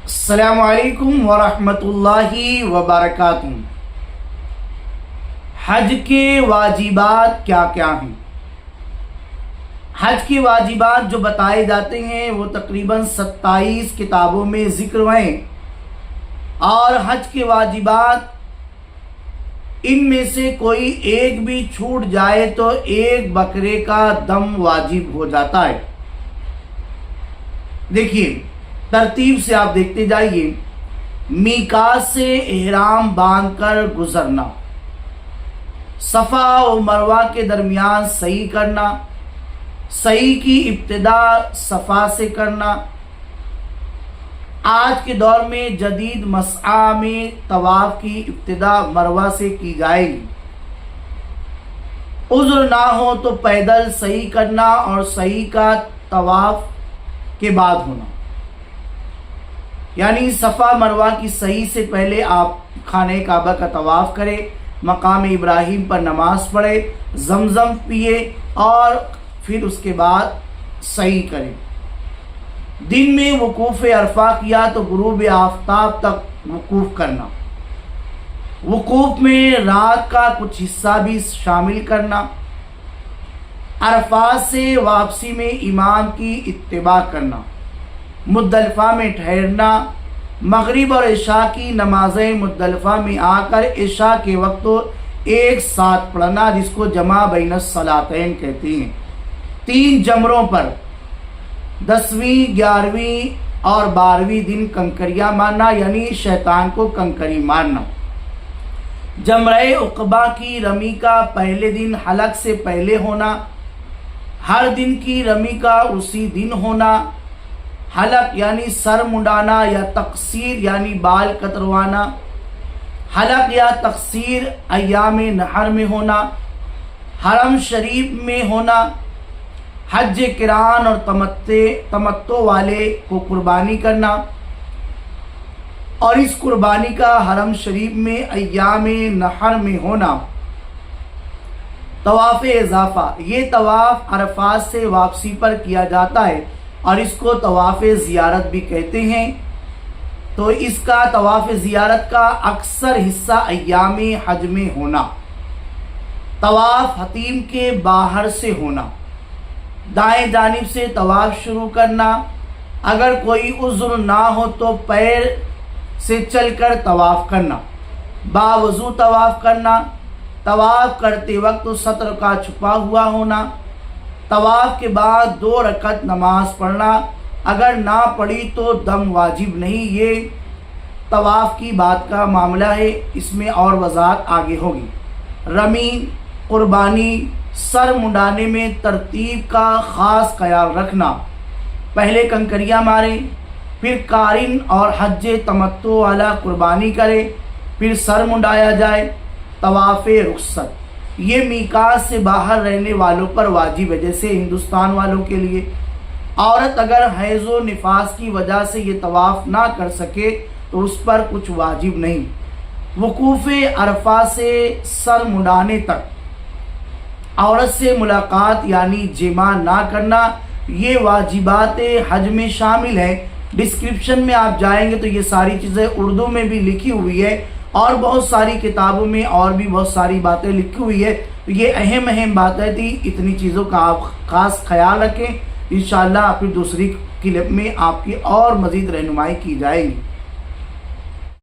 अस्सलामु अलैकुम वरहमतुल्लाहि वबरकातुहू। हज के वाजिबात क्या क्या हैं? हज के वाजिबात जो बताए जाते हैं वो तकरीबन 27 किताबों में जिक्र हैं और हज के वाजिबात इनमें से कोई एक भी छूट जाए तो एक बकरे का दम वाजिब हो जाता है। देखिए तरतीब से आप देखते जाइए। मीकात से एहराम बांधकर गुजरना, सफ़ा और मरवा के दरमियान सही करना, सही की इब्तिदा सफ़ा से करना। आज के दौर में जदीद मसआ में तवाफ की इब्तिदा मरवा से की जाएगी। उज़्र ना हो तो पैदल सही करना और सही का तवाफ के बाद होना, यानी सफ़ा मरवा की सही से पहले आप खाने काबा का तवाफ़ करें, मकाम इब्राहिम पर नमाज पढ़े, जमजम पिए और फिर उसके बाद सही करें। दिन में वकूफ़ अरफा किया तो गुरूब आफ्ताब तक वकूफ़ करना। वकूफ़ में रात का कुछ हिस्सा भी शामिल करना। अरफात से वापसी में इमाम की इत्तिबा करना। मुज़दलिफ़ा में ठहरना। मगरिब और इशा की नमाज़ें मुज़दलिफ़ा में आकर इशा के वक्त एक साथ पढ़ना, जिसको जमा बैनस सलातैन कहते हैं। 3 जमरों पर 10वीं, 11वीं और 12वीं दिन कंकरियाँ मारना, यानी शैतान को कंकरी मारना। जमरे उक़बा की रमी का पहले दिन हलक से पहले होना। हर दिन की रमी का उसी दिन होना। हलक यानी सर मुंडाना या तकसीर यानी बाल कतरवाना। हलक या तकसीर अय्याम नहर में होना। हरम शरीफ में होना। हज किरान और तमत्तो वाले को कुर्बानी करना और इस कुर्बानी का हरम शरीफ में अय्याम नहर में होना। तवाफ़ इज़ाफ़ा, ये तवाफ़ अरफात से वापसी पर किया जाता है और इसको तवाफ़ ज़ियारत भी कहते हैं। तो इसका तवाफ़ ज़ियारत का अक्सर हिस्सा अय्याम हज में होना। तवाफ़ हतीम के बाहर से होना। दाएं जानिब से तवाफ़ शुरू करना। अगर कोई उज़्र ना हो तो पैर से चलकर तवाफ़ करना। बावज़ू तवाफ़ करना। तवाफ़ करते वक्त सत्र का छुपा हुआ होना। तवाफ़ के बाद 2 रकत नमाज पढ़ना। अगर ना पढ़ी तो दम वाजिब नहीं। ये तवाफ़ की बात का मामला है, इसमें और वज़ाहत आगे होगी। रमी, कुर्बानी, सर मुंडाने में तरतीब का ख़ास ख्याल रखना। पहले कंकरियाँ मारें, फिर कारिन और हज तमत्तो वाला कुर्बानी करें, फिर सर मुंडाया जाए। तवाफ़ रुख़सत, ये मीकात से बाहर रहने वालों पर वाजिब है, जैसे हिंदुस्तान वालों के लिए। औरत अगर हैज़ो निफास की वजह से ये तवाफ़ ना कर सके तो उस पर कुछ वाजिब नहीं। वकूफ़ अरफा से सर मुंडाने तक औरत से मुलाकात यानी जिमा ना करना, ये वाजिबात हज में शामिल है। डिस्क्रिप्शन में आप जाएंगे तो ये सारी चीज़ें उर्दू में भी लिखी हुई है और बहुत सारी किताबों में और भी बहुत सारी बातें लिखी हुई है। तो ये अहम बातें थी, इतनी चीज़ों का आप ख़ास ख्याल रखें। इंशाअल्लाह फिर दूसरी क्लिप में आपकी और मज़ीद रहनुमाई की जाएगी।